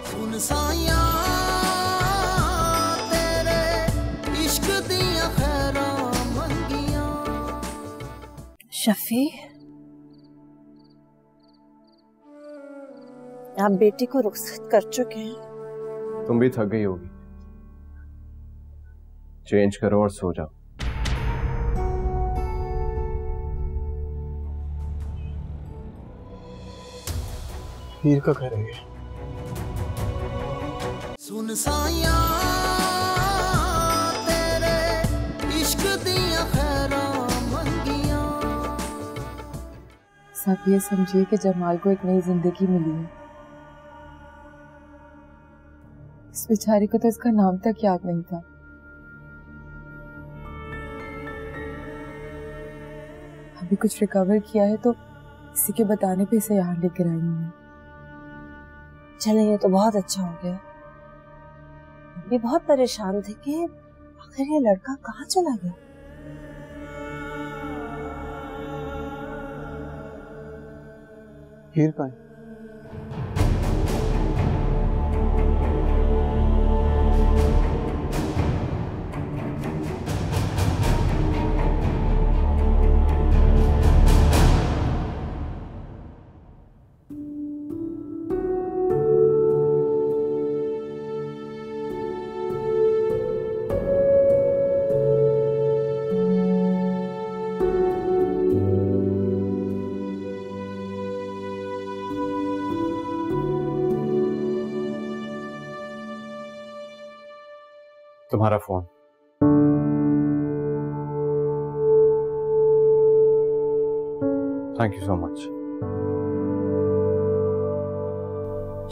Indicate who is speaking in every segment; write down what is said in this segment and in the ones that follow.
Speaker 1: सुन साया तेरे इश्क दिया खैरा मंगिया।
Speaker 2: शफी, आप बेटी को रुखसत कर चुके हैं।
Speaker 3: तुम भी थक गई होगी, चेंज करो और सो जाओ।
Speaker 4: हीर का घर है ये।
Speaker 1: सुन साया तेरे इश्क दिया खैरा मंगिया।
Speaker 5: सब ये समझिए कि जमाल को एक नई जिंदगी मिली है। इस बेचारे को तो इसका नाम तक याद नहीं था। अभी कुछ रिकवर किया है तो किसी के बताने पे इसे यहाँ लेकर आई हूँ।
Speaker 2: चले, ये तो बहुत अच्छा हो गया। ये बहुत परेशान थे कि आखिर ये लड़का कहाँ चला गया।
Speaker 4: हीर का है।
Speaker 3: तुम्हारा phone. Thank you so much.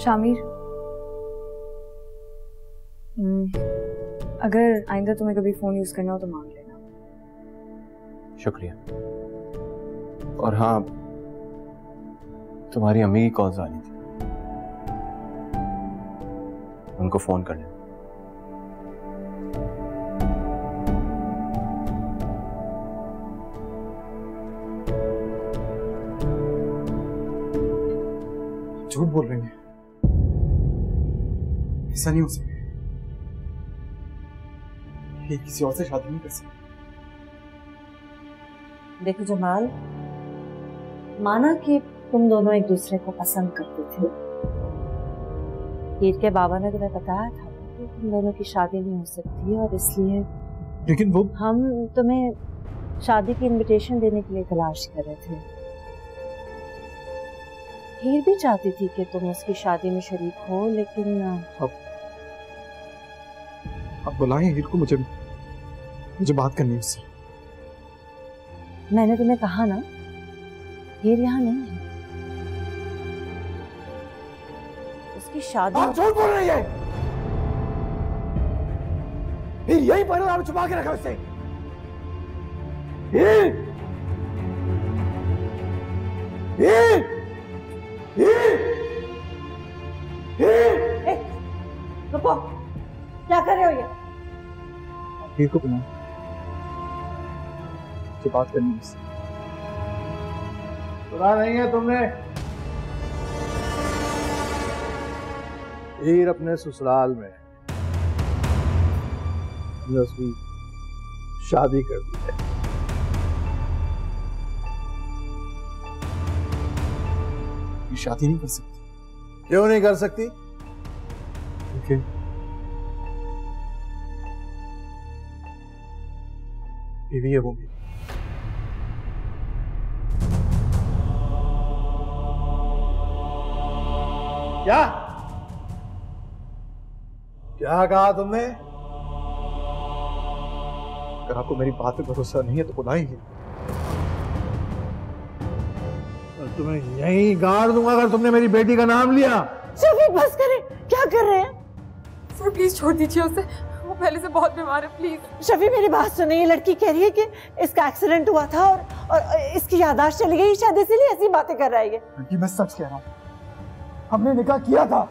Speaker 5: Shamir, अगर आइंदा तुम्हें कभी फोन यूज करना हो तो मांग लेना।
Speaker 3: शुक्रिया। और हाँ, तुम्हारी अम्मी की कॉल्स आनी थी, उनको फोन कर लेना।
Speaker 4: झूठ बोल रही है, ऐसा नहीं हो सकता। ये किसी और से शादी नहीं कर सकती।
Speaker 2: देखो जमाल, माना कि तुम दोनों एक दूसरे को पसंद करते थे। हीर के बाबा ने तुम्हें बताया था कि तुम दोनों की शादी नहीं हो सकती और इसलिए
Speaker 4: लेकिन वो
Speaker 2: हम तुम्हें शादी की इनविटेशन देने के लिए तलाश कर रहे थे। हीर भी चाहती थी कि तुम उसकी शादी में शरीक हो, लेकिन
Speaker 4: अब बुलाएं हीर को, मुझे बात करनी है उससे।
Speaker 2: मैंने तुम्हें कहा ना, हीर यहाँ नहीं है। उसकी शादी।
Speaker 4: आप झूठ बोल रही है। हीर यहीं पर आप छुपा के रखा उससे। हीर, हीर,
Speaker 2: रुको, क्या कर रहे हो ये?
Speaker 4: हीर को बुलाओ, मुझे बात करनी है उससे। सुना नहीं है तुमने? हीर अपने ससुराल में, हमने उसकी शादी कर दी है। ये शादी नहीं कर सकती। क्यों नहीं कर सकती? क्योंकि बीवी है वो मेरी। क्या क्या कहा तुमने? अगर आपको मेरी बात पे भरोसा नहीं है तो बुलाएंगे। तुम्हें यहीं गाड़ दूंगा अगर तुमने मेरी बेटी का नाम लिया।
Speaker 2: शफी बस करें, क्या कर रहे हैं?
Speaker 5: सर प्लीज छोड़ दीजिए उसे, वो पहले से बहुत बीमार है, प्लीज।
Speaker 2: शफी मेरी बात सुनिए, ये लड़की कह रही है कि इसका एक्सीडेंट हुआ था और इसकी याददाश्त चली गई, शायद इसीलिए ऐसी बातें कर रहा है।
Speaker 4: लड़की मैं सच कह रहा हूँ, हमने निकाह किया था।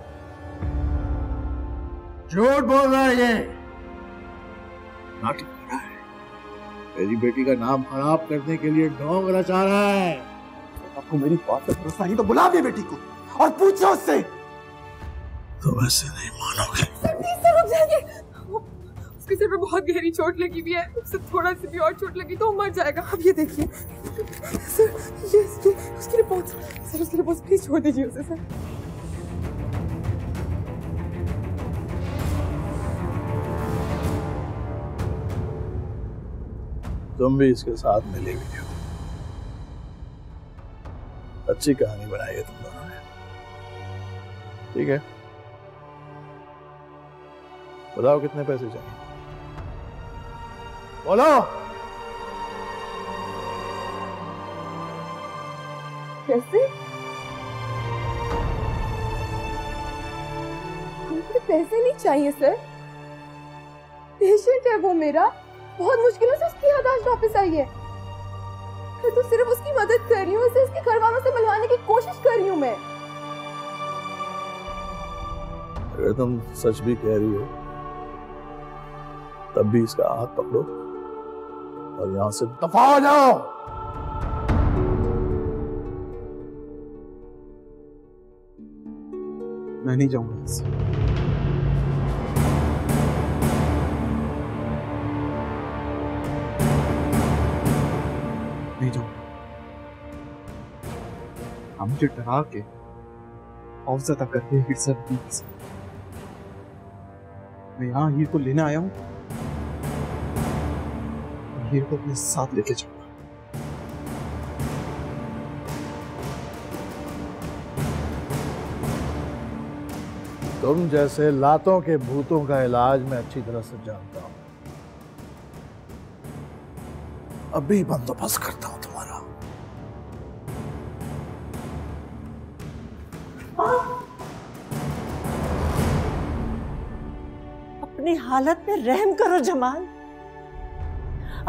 Speaker 4: झूठ बोल रहा है ये, नाटक कर रहा है, मेरी बेटी का नाम खराब करने के लिए ढोंग रचा रहा है। आपको मेरी बात पर भरोसा नहीं तो बुला दे बेटी को और पूछो उससे तुम ऐसे नहीं मानोगे।
Speaker 5: सर रुक जाइए, उसके सिर पे बहुत गहरी चोट लगी हुई है, उससे थोड़ा सी भी और चोट लगी तो वो मर जाएगा। अब ये देखिए सर, ये उसकी रिपोर्ट, सर उसकी रिपोर्ट प्लीज छोड़ दीजिए उसे सर।
Speaker 4: तुम भी इसके साथ मिले हुई हो। अच्छी कहानी बनाई है तुम दोनों ने। ठीक है, बताओ कितने पैसे चाहिए? बोलो।
Speaker 5: कैसे? मुझे पैसे नहीं चाहिए सर, पेशेंट है वो मेरा, बहुत मुश्किलों से उसकी याददाश्त वापस आई है। मैं तो सिर्फ उसकी मदद कर रही हूँ, उसे उसके घर वालों से मिलवाने की कोशिश कर रही हूँ मैं।
Speaker 4: अगर तुम सच भी कह रही हो तब भी इसका हाथ पकड़ो और यहां से दफा हो जाओ।
Speaker 3: मैं नहीं जाऊंगा इससे। नहीं जाऊंगा। हम मुझे डरा के औसत करते हैं सब। मैं यहाँ हीर को लेने आया हूँ, हीर को अपने साथ लेके जाऊंगा।
Speaker 4: तुम जैसे लातों के भूतों का इलाज मैं अच्छी तरह से जानता हूं। अभी बंदोबस्त करता हूं तुम्हारा।
Speaker 2: अपनी हालत पे रहम करो जमाल,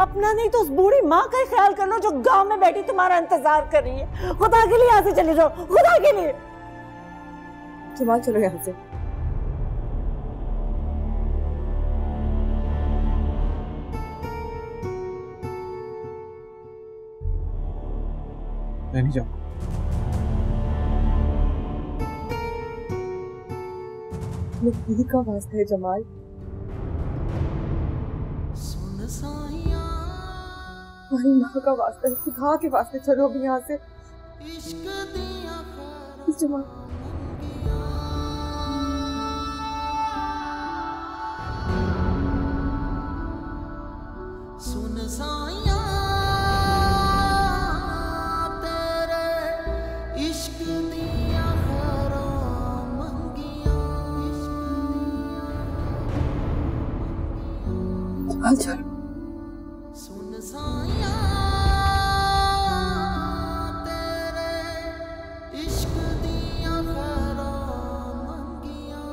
Speaker 2: अपना नहीं तो उस बूढ़ी माँ का ही ख्याल कर लो जो गांव में बैठी तुम्हारा इंतजार कर रही है। खुदा के लिए यहाँ से चले जाओ, खुदा के लिए।
Speaker 5: जमाल चलो यहाँ से।
Speaker 3: मैं नहीं जाऊंगा।
Speaker 5: मेरी का वास्ता है जमाल,
Speaker 1: सुन साया
Speaker 5: हमारी माँ का वास्ता है, खुदा के वास्ते चलो अभी यहाँ से।
Speaker 1: इश्क दिया
Speaker 5: प्लीज जमाल।
Speaker 1: सुन साया तेरे इश्क दिया खैरां मंगियां।
Speaker 5: जमाल चलो।
Speaker 1: सुन साया तेरे इश्क दिया खैरां मंगियां।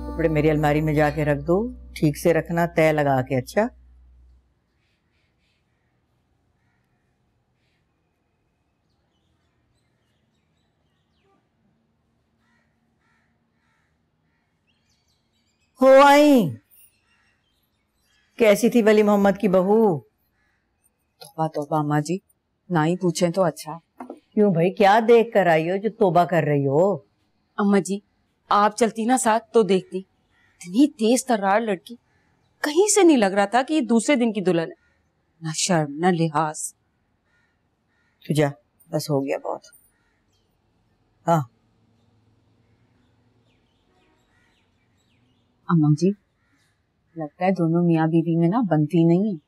Speaker 6: कपड़े मेरी अलमारी में जाके रख दो, ठीक से रखना, तय लगा के। अच्छा, हो आई। कैसी थी वली मोहम्मद की बहू?
Speaker 5: तौबा तौबा अम्मा जी, ना ही पूछें तो अच्छा।
Speaker 6: क्यों भाई, क्या देख कर आई हो जो तौबा कर रही हो?
Speaker 5: अम्मा जी आप चलती ना साथ तो देखती, इतनी तेज तर्रार लड़की, कहीं से नहीं लग रहा था कि ये दूसरे दिन की दुल्हन है। न शर्म न लिहाज।
Speaker 6: तू जा, बस हो गया बहुत। हाँ
Speaker 5: अम्मा जी लगता है दोनों मियाँ बीवी में ना बनती नहीं है।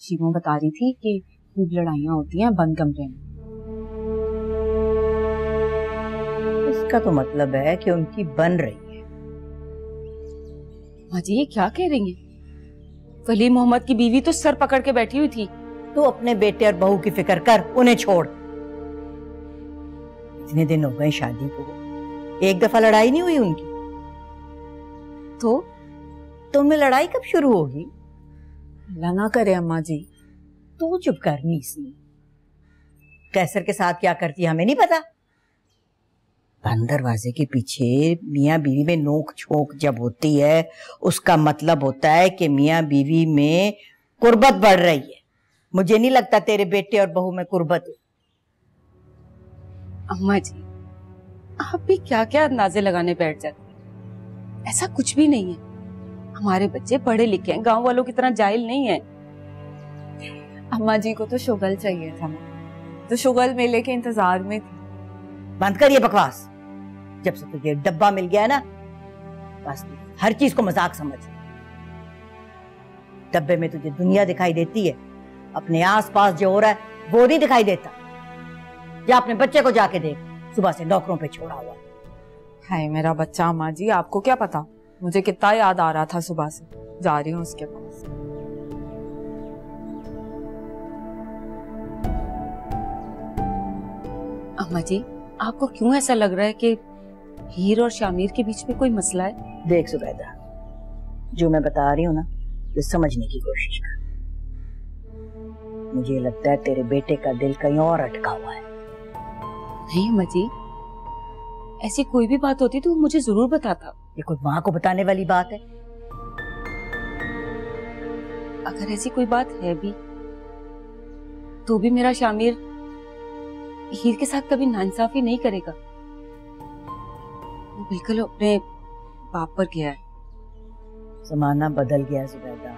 Speaker 5: शीमो बता रही थी कि खूब लड़ाइयाँ होती हैं बंद कमरे में।
Speaker 6: इसका तो मतलब है कि उनकी बन रही है।
Speaker 5: अम्मा जी ये क्या कह रही हैं? वली मोहम्मद की बीवी तो सर पकड़ के बैठी हुई थी।
Speaker 6: तू अपने बेटे और बहू की फिक्र कर, उन्हें छोड़। इतने दिन हो गए शादी को, एक दफा लड़ाई नहीं हुई उनकी। तो उनमें लड़ाई कब शुरू होगी?
Speaker 5: अल्लाह ना करे अम्मा जी।
Speaker 6: तू चुप कर नीसनी। कैसर के साथ क्या करती है हमें नहीं पता। बंद दरवाजे के पीछे मियाँ बीवी में नोक झोंक जब होती है, उसका मतलब होता है कि मियाँ बीवी में कुर्बत बढ़ रही है। मुझे नहीं लगता तेरे बेटे और बहू में कुर्बत है।
Speaker 5: अम्मा जी आप भी क्या क्या अंदाजे लगाने बैठ जाते हैं। ऐसा कुछ भी नहीं है। हमारे बच्चे पढ़े लिखे हैं, गांव वालों की तरह जाहिल नहीं है।
Speaker 7: अम्मा जी को तो शुगल चाहिए था, तो शुगल मेले के इंतजार में थी।
Speaker 6: बंद कर ये बकवास। जब से तुझे डब्बा मिल गया है ना, बस हर चीज को मजाक समझ। डब्बे में तुझे दुनिया दिखाई देती है, अपने आसपास जो हो रहा है वो नहीं दिखाई देता। या अपने बच्चे को जाके देख, सुबह से नौकरों पे छोड़ा हुआ है।
Speaker 7: हाय मेरा बच्चा, अम्मा जी आपको क्या पता मुझे कितना याद आ रहा था सुबह से। जा रही हूँ उसके पास।
Speaker 5: अम्मा जी, आपको क्यों ऐसा लग रहा है कि हीर और शामिर के बीच में कोई मसला है?
Speaker 6: देख जुबैदा, जो मैं बता रही हूँ ना, तो समझने की कोशिश कर। मुझे लगता है तेरे बेटे का दिल कहीं और अटका हुआ है।
Speaker 5: नहीं अम्मा जी, ऐसी कोई भी बात होती तो मुझे जरूर बताता।
Speaker 6: ये कोई माँ को बताने वाली बात है?
Speaker 5: अगर ऐसी कोई बात है भी तो भी मेरा शामिर हीर के साथ कभी नाइंसाफी नहीं करेगा। वो बिल्कुल अपने बाप पर गया है।
Speaker 6: जमाना बदल गया जुबैदा।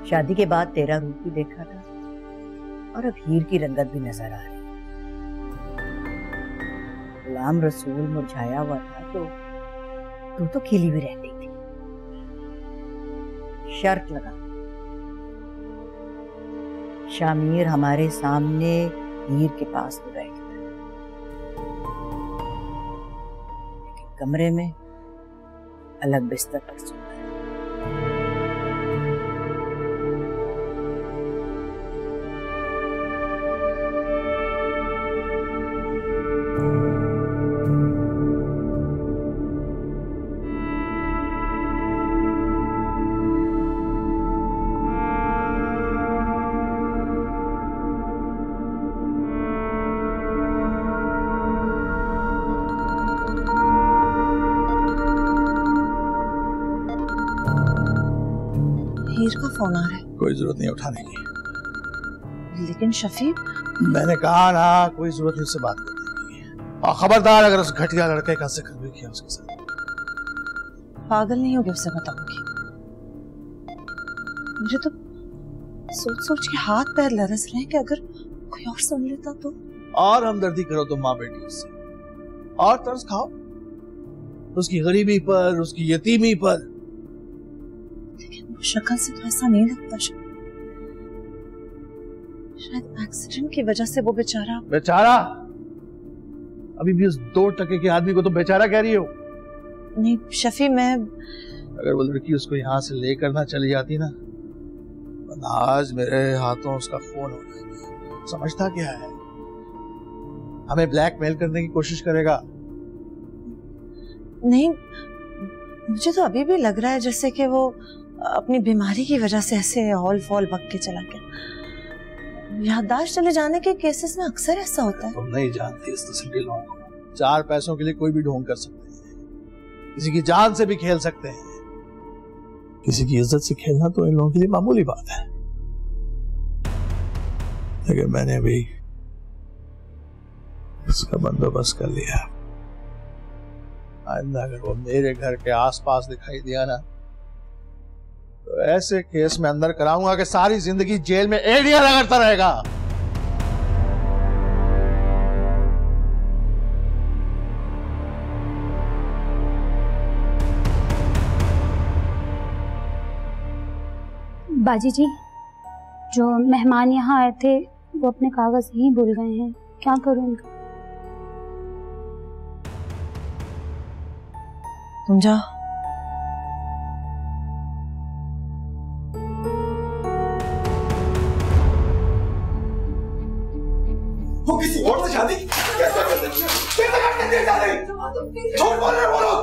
Speaker 6: शादी के बाद तेरा रूप भी देखा था और अब हीर की रंगत भी नजर आ रही। गुलाम रसूल मुरझाया हुआ था तो तू तो खिली भी रहती थी। शर्त लगा, शामिर हमारे सामने हीर के पास तो बैठता, लेकिन कमरे में अलग बिस्तर पर सोता है।
Speaker 2: हीर का फोन आ रहा है।
Speaker 4: कोई जरूरत नहीं उठाने की।
Speaker 2: लेकिन शफीक,
Speaker 4: मैंने कहा ना, कोई जरूरत नहीं उससे बात करने की। और खबरदार अगर उस घटिया लड़के का जिक्र भी किया उसके साथ।
Speaker 2: पागल नहीं होगी उससे बताऊंगी। मुझे तो सोच सोच के हाथ पैर लरस रहे हैं कि अगर कोई और सुन लेता तो। और
Speaker 4: हमदर्दी करो तुम माँ बेटी उससे, और तरस खाओ उसकी गरीबी पर, उसकी यतीमी पर।
Speaker 2: लेकिन वो शक्ल से तो ऐसा नहीं लगता। शायद एक्सीडेंट की वजह से वो बेचारा।
Speaker 4: बेचारा? अभी भी उस 2 टके के आदमी को तो बेचारा कह रही हो?
Speaker 2: नहीं शफी, मैं
Speaker 4: अगर वो लड़की उसको यहाँ से लेकर ना चली जाती ना, आज मेरे हाथों उसका फोन हो गया। समझता क्या है? हमें ब्लैकमेल करने की कोशिश करेगा।
Speaker 2: नहीं, मुझे तो अभी भी लग रहा है जैसे कि वो अपनी बीमारी की वजह से ऐसे हॉल फॉल बक के चला गया। याददाश्त चले जाने के केसेस में अक्सर ऐसा होता है।
Speaker 4: तुम नहीं जानती इस किस्म के लोगों को। 4 पैसों के लिए कोई भी ढोंग कर सकते हैं, किसी की जान से भी खेल सकते हैं। किसी की इज्जत से खेलना तो इन लोगों के लिए मामूली बात है। लेकिन मैंने भी इसका बंदोबस्त कर लिया। आइंदा अगर वो मेरे घर के आसपास दिखाई दिया ना, तो ऐसे केस में अंदर कराऊंगा कि सारी जिंदगी जेल में एड़ियां रगड़ता रहेगा।
Speaker 8: बाजी जी, जो मेहमान यहाँ आए थे वो अपने कागज ही भूल गए हैं, क्या करूं उनका?
Speaker 2: तुम जाओ।
Speaker 9: वो किसी और से शादी कैसे कर सकती है? कैसे कर सकती है शादी? झूठ बोल रहे बोलो,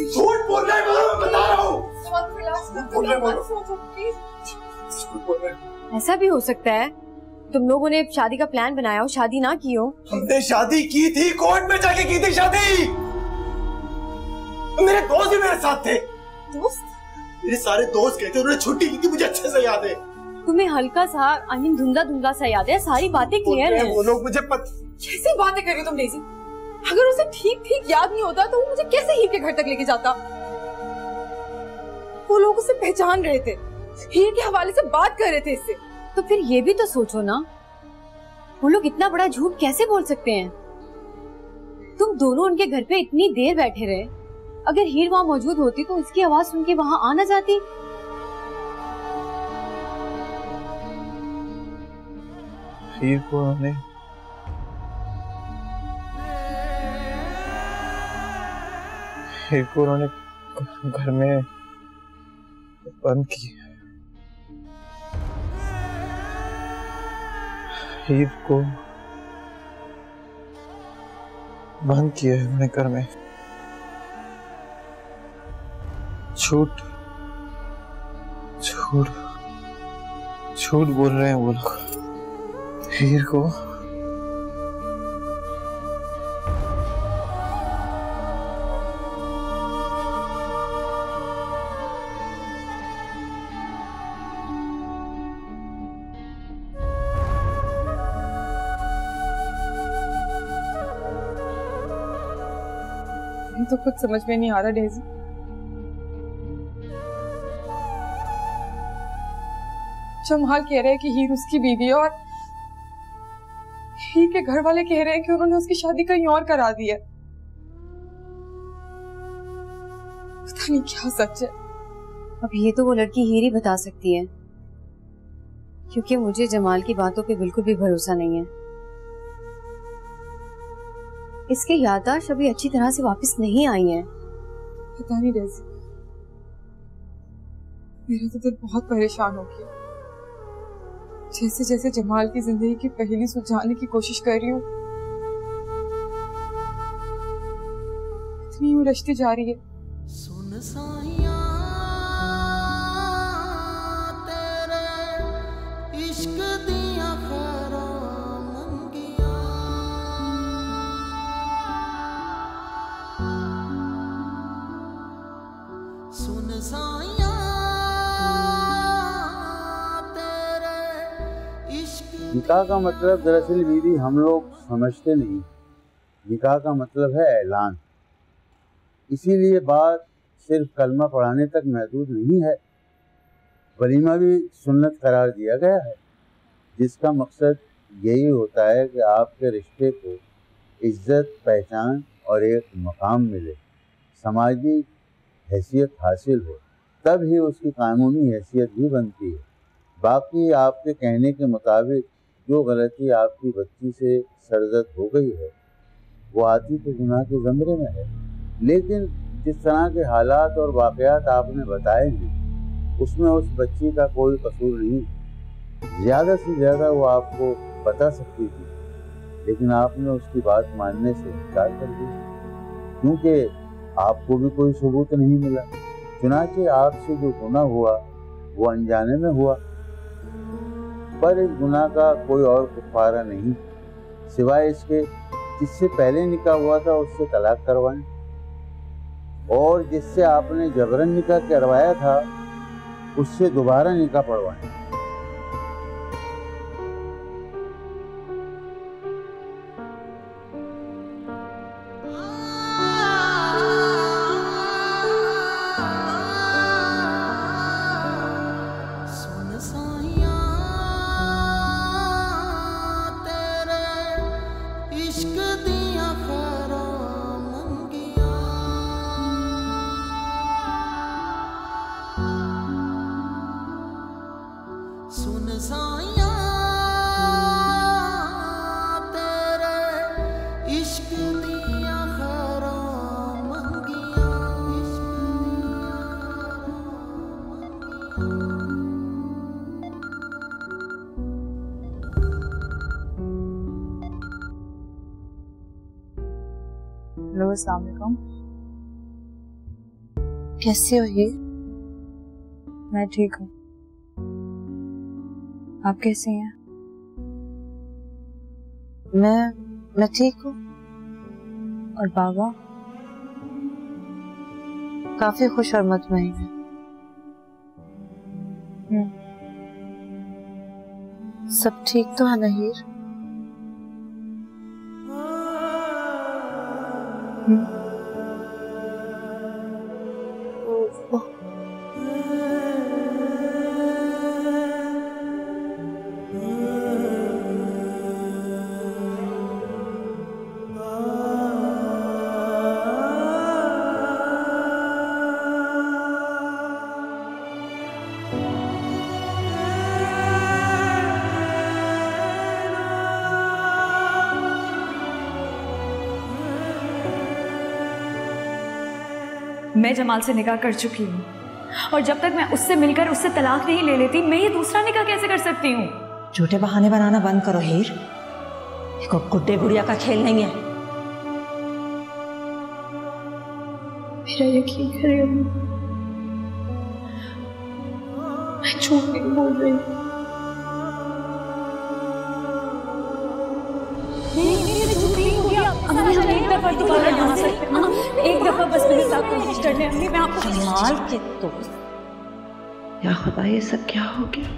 Speaker 9: झूठ बोल रहे बोलो, मैं बता रहा हूँ।
Speaker 7: ऐसा भी हो सकता है तुम लोगों ने शादी का प्लान बनाया हो, शादी ना की हो।
Speaker 9: हमने शादी की थी, कोर्ट में जाके की थी शादी। मेरे दोस्त भी मेरे साथ थे।
Speaker 7: दोस्त?
Speaker 9: मेरे सारे दोस्त गए थे, उन्होंने छुट्टी ली थी, मुझे अच्छे से याद है।
Speaker 7: तुम्हें हल्का सा धुंधला सा याद है, सारी बातें क्लियर है।
Speaker 9: वो लोग मुझे
Speaker 5: कैसी बातें कर रही हो तुम डेज़ी? अगर उसे ठीक ठीक याद नहीं होता तो वो मुझे कैसे हीर के घर तक लेके जाता? वो लोग उसे पहचान रहे थे, हीर के हवाले से बात कर रहे थे इससे।
Speaker 8: तो फिर ये भी तो सोचो ना, वो लोग इतना बड़ा झूठ कैसे बोल सकते हैं? तुम दोनों उनके घर पे इतनी देर बैठे रहे, अगर हीर वहाँ मौजूद होती तो उसकी आवाज सुन के वहाँ आ ना जाती?
Speaker 3: हीर को उन्होंने घर में बंद किया। हीर को बंद किया है उन्होंने घर में। झूठ झूठ झूठ बोल रहे हैं वो लोग हीर को।
Speaker 5: तो कुछ समझ में नहीं आ रहा डेज़ी। जमाल कह रहे हैं कि हीर उसकी बीवी है और हीर के घर वाले कह रहे हैं कि उन्होंने उसकी शादी कहीं और करा दी है। पता नहीं क्या सच है।
Speaker 8: अब ये तो वो लड़की हीर ही बता सकती है, क्योंकि मुझे जमाल की बातों पे बिल्कुल भी भरोसा नहीं है। इसकी याददाश्त अभी अच्छी तरह से वापस नहीं आई है।
Speaker 5: पता नहीं डेज़ी, मेरा तो दिल बहुत परेशान हो गया। जैसे जैसे जमाल की जिंदगी की पहेली सुलझाने की कोशिश कर रही हूँ, इतनी उलझती जा रही है।
Speaker 1: सुन साइया तेरे इश्क दिया खैरां मंगिया, सुन साइया
Speaker 10: निकाह का मतलब दरअसल बीवी हम लोग समझते नहीं। निकाह का मतलब है ऐलान। इसीलिए बात सिर्फ कलमा पढ़ाने तक महदूद नहीं है। वलीमा भी सुन्नत करार दिया गया है, जिसका मकसद यही होता है कि आपके रिश्ते को इज्जत, पहचान और एक मकाम मिले, समाजी हैसियत हासिल हो, तब ही उसकी कानूनी हैसियत भी बनती है। बाकी आपके कहने के मुताबिक जो गलती आपकी बच्ची से सरजद हो गई है वो आती तो गुनाह के ज़मरे में है, लेकिन जिस तरह के हालात और वाक़यात आपने बताए हैं उसमें उस बच्ची का कोई कसूर नहीं। ज़्यादा से ज़्यादा वो आपको बता सकती थी, लेकिन आपने उसकी बात मानने से इनकार कर दिया, क्योंकि आपको भी कोई सबूत नहीं मिला। चुनांचे आपसे जो गुनाह हुआ वो अनजाने में हुआ, पर इस गुनाह का कोई और कफ़ारा नहीं सिवाय इसके जिससे पहले निकाह हुआ था उससे तलाक करवाएं, और जिससे आपने जबरन निकाह करवाया था उससे दोबारा निकाह पढ़वाएं।
Speaker 7: हेलो, अस्सलाम वालेकुम।
Speaker 11: कैसे हो ये?
Speaker 7: मैं ठीक हूँ, आप कैसी हैं?
Speaker 11: मैं ठीक हूँ।
Speaker 7: और बाबा?
Speaker 11: काफी खुश और मुतमईन है। सब ठीक तो है ना हीर?
Speaker 12: मैं जमाल से निकाह कर चुकी हूँ और जब तक मैं उससे मिलकर उससे तलाक नहीं ले लेती मैं ये दूसरा निकाह कैसे कर सकती हूँ?
Speaker 2: झूठे बहाने बनाना बंद करो हीर, को गुड्डे गुड़िया का खेल नहीं है।
Speaker 12: मेरा यकीन करिए मैं झूठ नहीं बोल रही। एक दफा दोबारा यहाँ से एक दफा बस मेरे साथ कोशिश करने अम्मी मैं आपको
Speaker 2: जमाल के दोस्त। या खुदा ये सब क्या हो गया?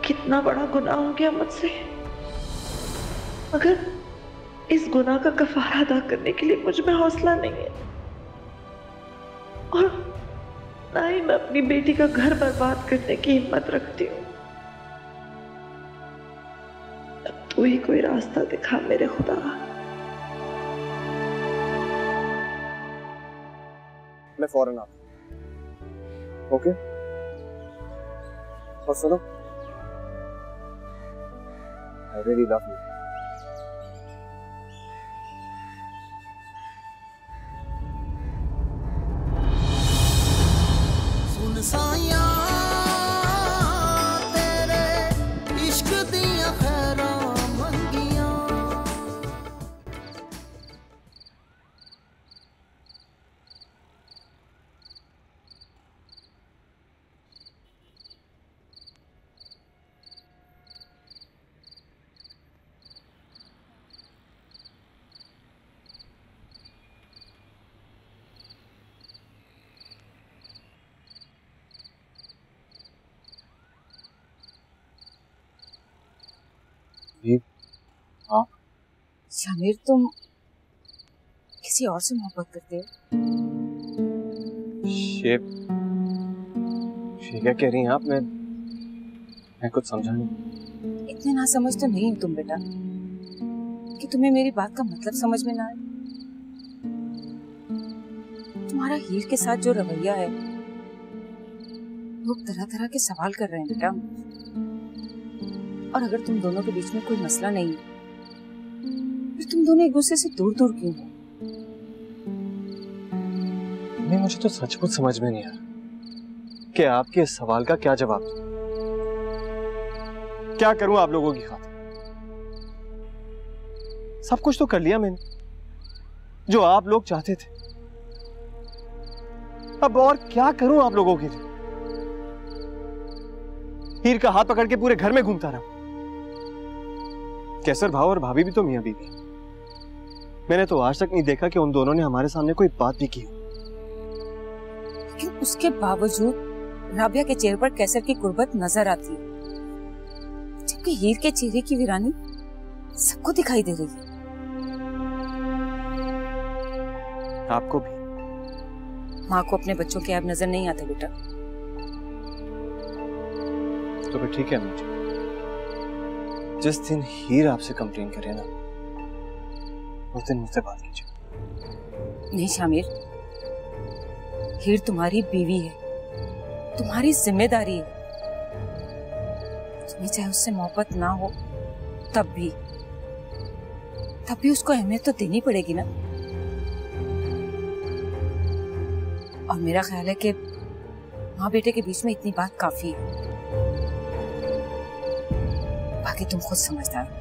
Speaker 2: कितना बड़ा गुनाह हो गया मुझसे। मगर इस गुनाह का कफारा अदा करने के लिए मुझ में हौसला नहीं है और ना ही मैं अपनी बेटी का घर बर्बाद करने की हिम्मत रखती हूँ। अब तू ही कोई रास्ता दिखा मेरे खुदा।
Speaker 13: मैं फौरन आता हूं। ओके और सुनो, I really love you.
Speaker 1: सुन साया तेरे इश्क दियां खैरां मंगियां।
Speaker 13: हाँ
Speaker 7: समीर, तुम किसी और से मोहब्बत करते हो?
Speaker 13: ये क्या कह रही हैं आप? मैं कुछ समझा नहीं।
Speaker 7: इतने ना समझ तो नहीं हो तुम बेटा कि तुम्हें मेरी बात का मतलब समझ में ना आए। तुम्हारा हीर के साथ जो रवैया है, लोग तरह तरह के सवाल कर रहे हैं बेटा। और अगर तुम दोनों के बीच में कोई मसला नहीं है, फिर तुम दोनों एक दूसरे से दूर दूर क्यों हो?
Speaker 13: नहीं, मुझे तो सच कुछ समझ में नहीं आ रहा कि आपके इस सवाल का क्या जवाब दूं। क्या करूं आप लोगों की खातिर? सब कुछ तो कर लिया मैंने जो आप लोग चाहते थे। अब और क्या करूं आप लोगों के लिए? हीर का हाथ पकड़ के पूरे घर में घूमता रहा। कैसर भाव और भाभी भी तो मियां बीवी। मैंने तो आज तक नहीं देखा कि उन दोनों ने हमारे सामने कोई बात भी की।
Speaker 7: लेकिन उसके बावजूद राबिया के चेहरे पर कैसर की कुर्बत नजर आती है, जबकि हीर के चेहरे की वीरानी सबको दिखाई दे रही है।
Speaker 13: आपको भी?
Speaker 7: माँ को अपने बच्चों के ऐब नजर नहीं आते बेटा।
Speaker 13: तो फिर ठीक है मुझे, जिस दिन हीर आपसे कंप्लेन करे ना, उस दिन मुझसे बात कीजिए।
Speaker 7: नहीं शामिर, हीर तुम्हारी बीवी है, तुम्हारी जिम्मेदारी है। तुम्हें चाहे उससे मोहब्बत ना हो तब भी उसको अहमियत तो देनी पड़ेगी ना। और मेरा ख्याल है कि माँ बेटे के बीच में इतनी बात काफी है। बाकी तुम खुद समझदार हो।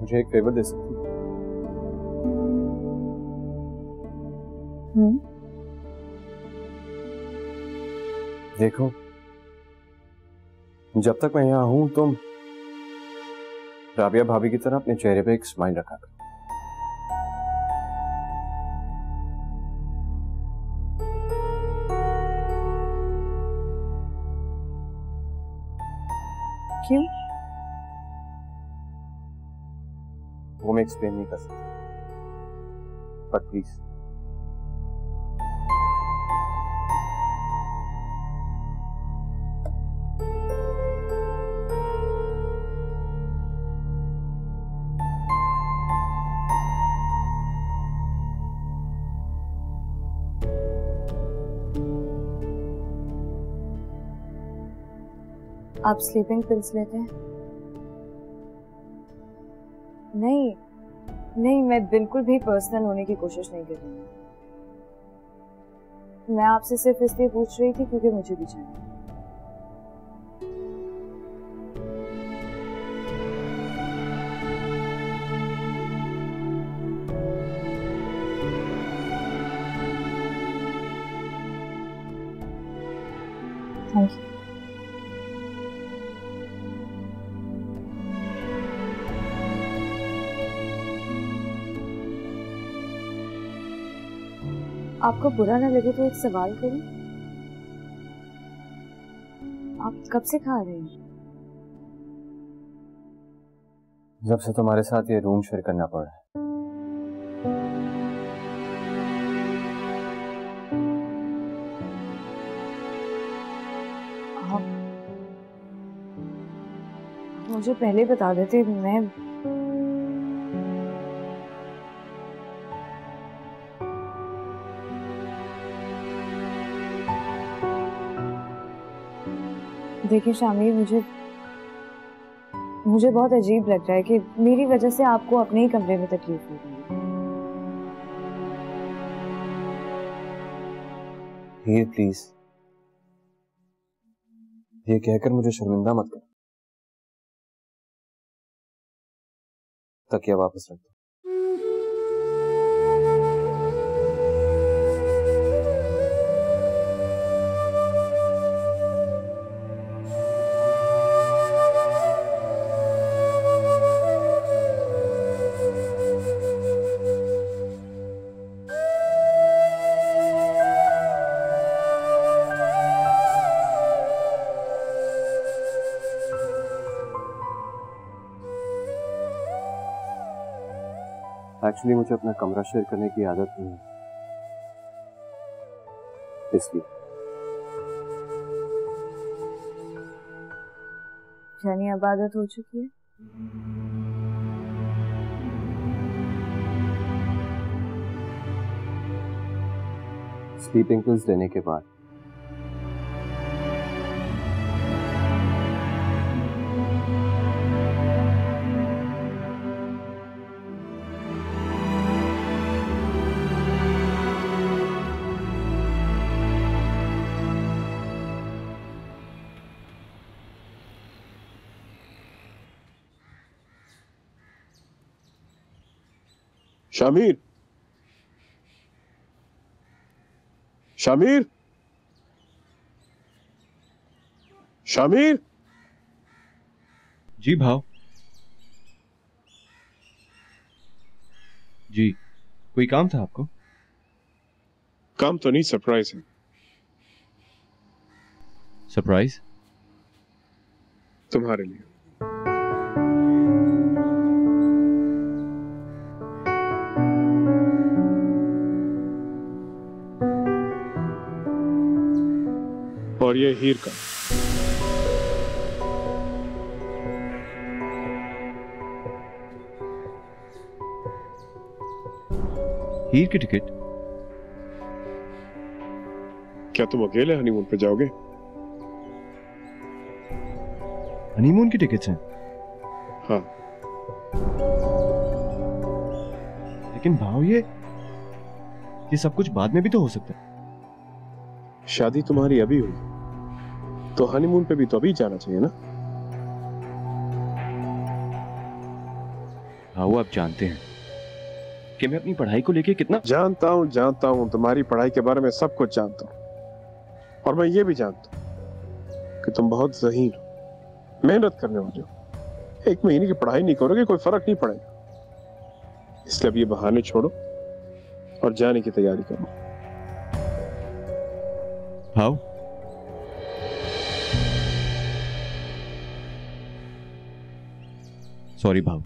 Speaker 13: मुझे एक फेवर दे सकती? देखो, जब तक मैं यहाँ हूं तुम राबिया भाभी की तरह अपने चेहरे पे एक स्माइल रखा करो।
Speaker 12: क्यों?
Speaker 13: वो मैं एक्सप्लेन नहीं कर सकता, बट प्लीज।
Speaker 12: आप स्लीपिंग पिल्स लेते हैं? नहीं नहीं, मैं बिल्कुल भी पर्सनल होने की कोशिश नहीं कर रही हूँ। मैं आपसे सिर्फ इसलिए पूछ रही थी क्योंकि मुझे भी चाहिए। Thank you. आपको बुरा ना लगे तो एक सवाल करूं? आप कब से खा रहे हैं?
Speaker 13: जब से तुम्हारे साथ ये रूम शेयर करना पड़ा है।
Speaker 12: आप मुझे पहले बता देते। मैं देखिए शामिर, मुझे बहुत अजीब लग रहा है कि मेरी वजह से आपको अपने ही कमरे में तकलीफ हो रही है।
Speaker 13: हीर प्लीज, ये कहकर मुझे शर्मिंदा मत कर। तकिया वापस रख दो। एक्चुअली मुझे अपना कमरा शेयर करने की आदत नहीं है, इसलिए।
Speaker 12: यानी अब आदत हो चुकी है?
Speaker 13: स्लीपिंग पिल्स लेने के बाद।
Speaker 14: शामिर, शामिर, शामिर।
Speaker 13: जी भाव। जी, कोई काम था आपको?
Speaker 14: काम तो नहीं, सरप्राइज है।
Speaker 13: सरप्राइज?
Speaker 14: तुम्हारे लिए। और ये हीर का।
Speaker 13: हीर की टिकट?
Speaker 14: क्या तुम अकेले हनीमून पे जाओगे?
Speaker 13: हनीमून की टिकट्स हैं?
Speaker 14: हाँ।
Speaker 13: लेकिन भाव, ये सब कुछ बाद में भी तो हो सकता है।
Speaker 14: शादी तुम्हारी अभी हुई, तो हनीमून पे भी तो अभी जाना चाहिए ना?
Speaker 15: भाऊ आप जानते हैं कि मैं अपनी पढ़ाई को लेके कितना
Speaker 14: जानता हूँ तुम्हारी पढ़ाई के बारे में सब कुछ जानता हूँ। और मैं ये भी जानता हूँ कि तुम बहुत ज़हीन हो, मेहनत करने वाले हो। 1 महीने की पढ़ाई नहीं करोगे कोई फर्क नहीं पड़ेगा। इसलिए अब ये बहाने छोड़ो और जाने की तैयारी करो।
Speaker 15: भाऊ सॉरी भाऊ,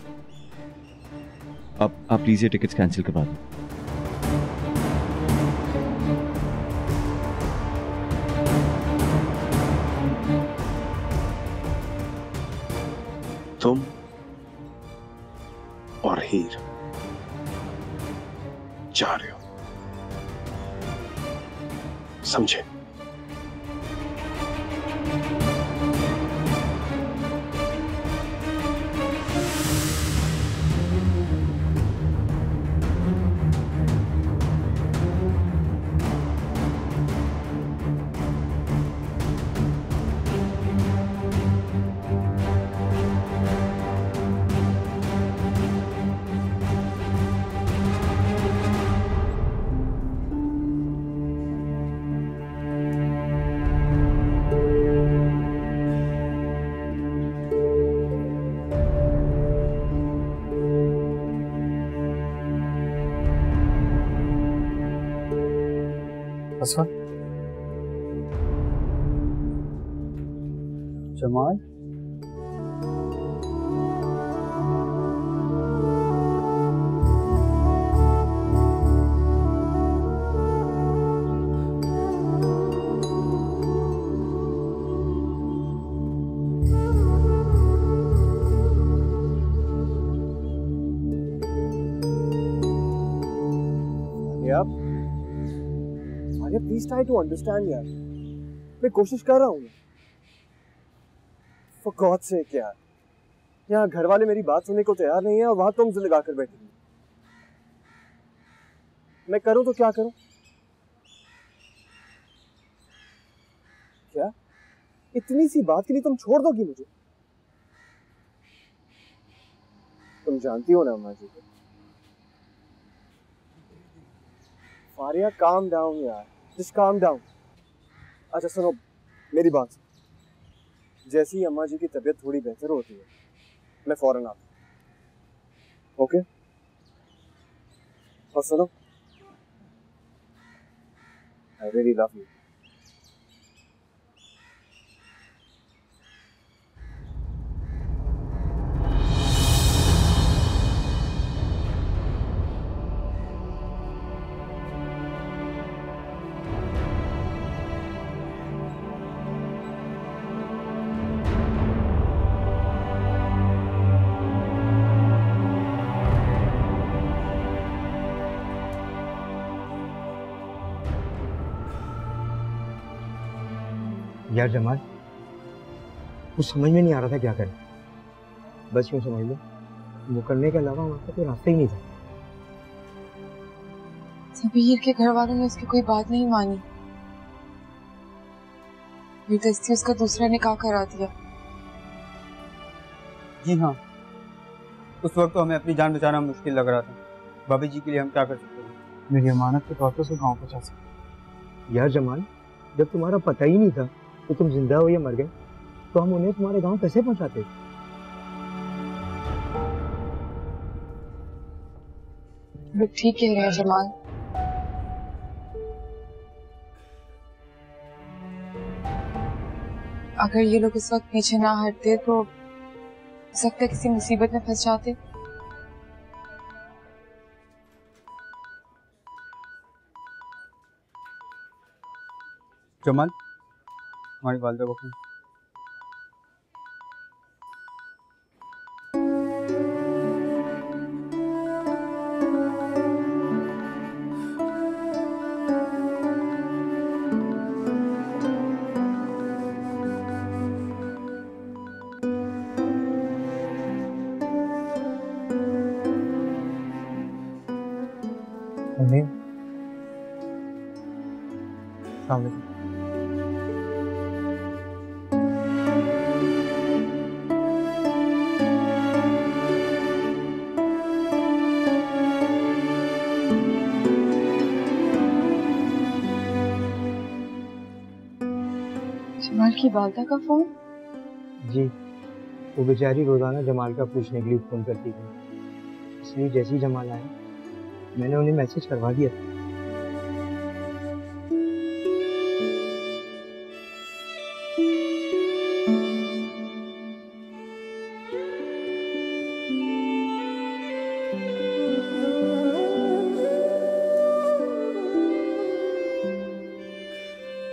Speaker 15: अब आप प्लीज ये टिकट्स कैंसिल करवा दो।
Speaker 14: तुम और हीर जा रहे हो, समझे?
Speaker 3: Asfar, Jamal,
Speaker 13: please try to understand यार, मैं कोशिश कर रहा हूँ। फॉर गॉड सेक यार, यहाँ घर वाले मेरी बात सुनने को तैयार नहीं है और वहां तुम जिद लगा कर बैठी। मैं करूँ तो क्या करूँ? क्या इतनी सी बात के लिए तुम छोड़ दोगी मुझे? तुम जानती हो ना अम्मा जी को। फारिया काम डाउन यार, जस्ट काम डाउन। अच्छा सुनो मेरी बात, जैसे ही अम्मा जी की तबीयत थोड़ी बेहतर होती है मैं फौरन आता हूँ, ओके? और सुनो, आई रियली लव यू।
Speaker 16: यार जमाल, कुछ समझ में नहीं आ रहा था क्या करें। बस यूँ समझ लो वो करने के अलावा वहाँ का कोई रास्ता ही नहीं था।
Speaker 7: सबीर के घर वालों ने उसकी कोई बात नहीं मानी, जबरदस्ती उसका दूसरा निकाह करा दिया।
Speaker 16: जी हाँ, उस वक्त तो हमें अपनी जान बचाना मुश्किल लग रहा था। भाभी जी के लिए हम क्या कर सकते हैं? मेरी अमानत के तौर पर उसे गाँव पहुँचा सकते। यार जमाल, जब तुम्हारा पता ही नहीं था कि तुम जिंदा हो या मर गए, तो हम उन्हें तुम्हारे गांव कैसे पहुंचाते?
Speaker 7: वो ठीक कह रहे हैं जमाल। अगर ये लोग इस वक्त पीछे ना हटते तो हो सकता है किसी मुसीबत में फंस जाते।
Speaker 16: जमाल, हमारी वालिदा को फोन। सामने
Speaker 5: बालता का फोन?
Speaker 16: जी, वो बेचारी रोजाना जमाल का पूछने के लिए फोन करती थी, इसलिए जैसे ही जमाल आया मैंने उन्हें मैसेज करवा दिया।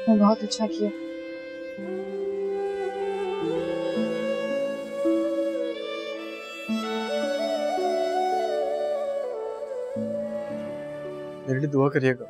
Speaker 5: बहुत अच्छा किया।
Speaker 13: मेरे लिए दुआ करिएगा।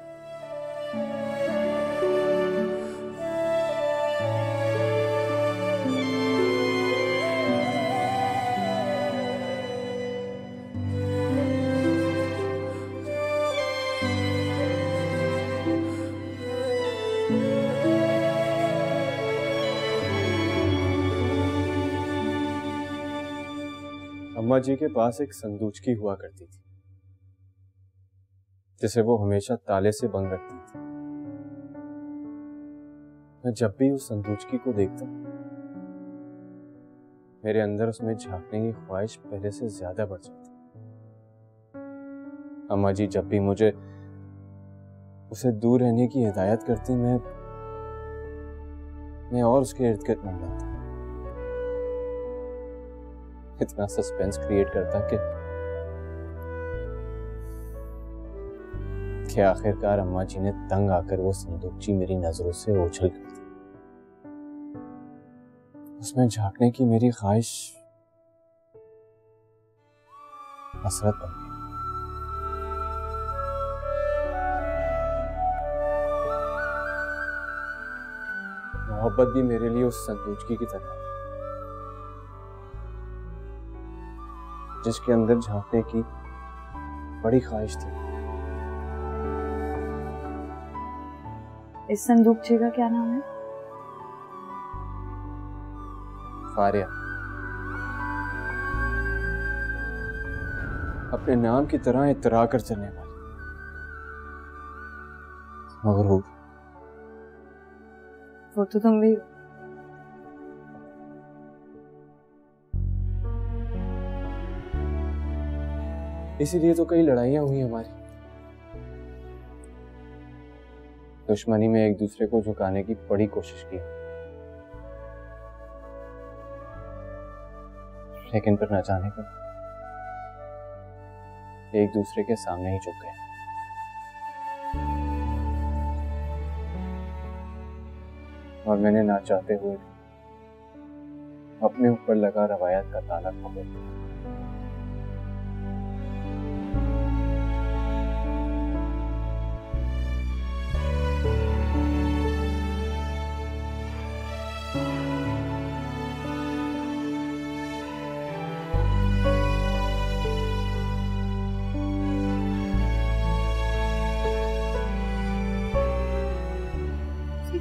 Speaker 17: अम्मा जी के पास एक संदूचकी हुआ करती थी जिसे वो हमेशा ताले से बंद रखती थी। मैं जब भी उस संदूचकी को देखता मेरे अंदर उसमें झांकने की ख्वाहिश पहले से ज्यादा बढ़ जाती। अम्मा जी जब भी मुझे उसे दूर रहने की हिदायत करती मैं और उसके इर्द गिर्द मंडराता, इतना सस्पेंस क्रिएट करता कि आखिरकार अम्मा जी ने तंग आकर वो संदूकची मेरी नजरों से ओझल कर दी। उसमें झांकने की मेरी ख्वाहिश हसरत बन गई। मोहब्बत भी मेरे लिए उस संदूकची की तरह जिसके अंदर झांकने की बड़ी ख्वाहिश थी।
Speaker 12: इस संदूकची का क्या नाम है?
Speaker 17: फारिया। अपने नाम की तरह इतरा कर चलने वाली, मगरूर।
Speaker 12: वो तो तुम भी।
Speaker 17: इसीलिए तो कई लड़ाइयां हुई हमारी। दुश्मनी में एक दूसरे को झुकाने की बड़ी कोशिश की, लेकिन फिर न जाने क्यों एक दूसरे के सामने ही झुक गए। और मैंने ना चाहते हुए अपने ऊपर लगा रवायत का ताला खोल दिया।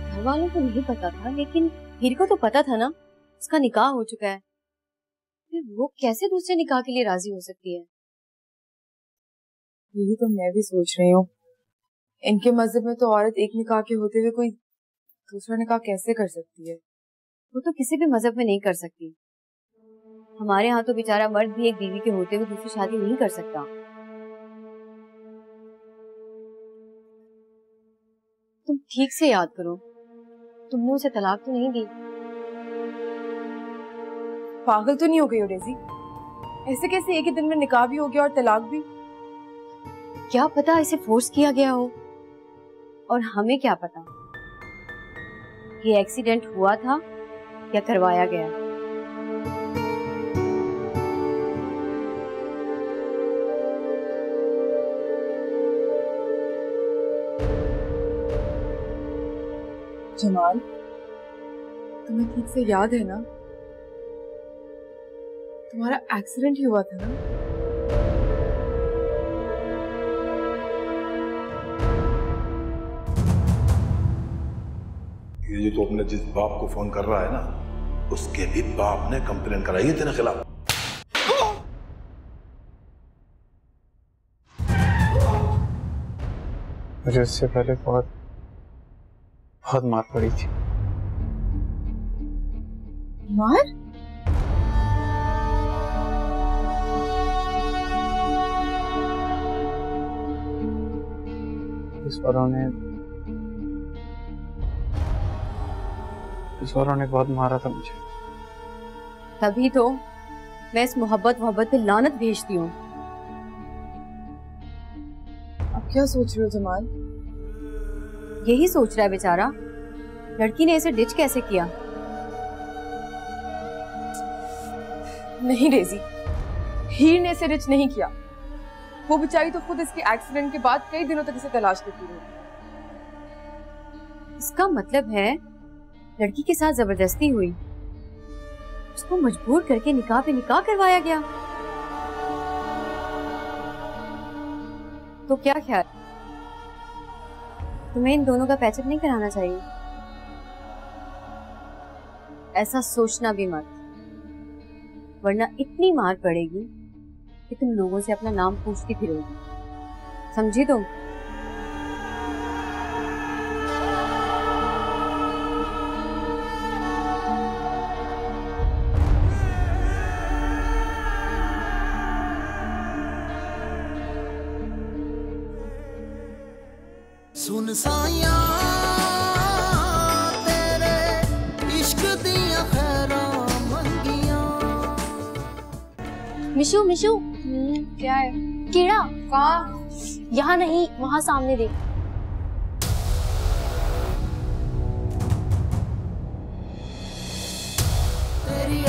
Speaker 8: घर वालों को नहीं पता था, लेकिन हीर को तो पता था ना उसका निकाह हो चुका है। फिर वो कैसे दूसरे निकाह के लिए राजी हो सकती है?
Speaker 5: यही तो मैं भी सोच रही हूँ। इनके मजहब में तो औरत एक निकाह के होते हुए कोई दूसरा निकाह कैसे कर सकती है?
Speaker 8: वो तो किसी भी मजहब में नहीं कर सकती। हमारे यहाँ तो बेचारा मर्द भी एक बीवी के होते हुए दूसरी शादी नहीं कर सकता। तुम ठीक से याद करो, तुमने उसे तलाक तो नहीं दी?
Speaker 5: पागल तो नहीं हो गई हो डेज़ी? ऐसे कैसे एक ही दिन में निकाह भी हो गया और तलाक भी?
Speaker 8: क्या पता इसे फोर्स किया गया हो, और हमें क्या पता ये एक्सीडेंट हुआ था या करवाया गया।
Speaker 5: जमाल, तुम्हें ठीक से याद है ना? तुम्हारा एक्सीडेंट ही हुआ था ना?
Speaker 9: ये जो तो अपने जिस बाप को फोन कर रहा है ना, उसके भी बाप ने कंप्लेन कराई है तेरे खिलाफ।
Speaker 3: मुझे उससे पहले बहुत मार पड़ी थी,
Speaker 5: मार?
Speaker 16: ईश्वरों ने बहुत मारा था मुझे।
Speaker 8: तभी तो मैं इस मोहब्बत पे लानत भेजती हूँ।
Speaker 5: अब क्या सोच रहे हो जमाल?
Speaker 8: यही सोच रहा है बेचारा, लड़की ने इसे डिच कैसे किया।
Speaker 5: नहीं डेजी, हीर ने इसे डिच नहीं किया। वो बेचारी तो खुद इसके एक्सीडेंट के बाद कई दिनों तक इसे तलाश करती रही।
Speaker 8: इसका मतलब है लड़की के साथ जबरदस्ती हुई, उसको मजबूर करके निकाह पे निकाह करवाया गया। तो क्या ख्याल, तुम्हें इन दोनों का पैचअप नहीं कराना चाहिए? ऐसा सोचना भी मत, वरना इतनी मार पड़ेगी कि तुम लोगों से अपना नाम पूछती फिरोगी। समझी तुम?
Speaker 1: सुन साया तेरे इश्क दिया खैरां मंगियां।
Speaker 8: मिशु मिशु,
Speaker 5: क्या है?
Speaker 8: कीड़ा कहाँ? यहाँ नहीं, वहाँ सामने देख।
Speaker 1: तेरी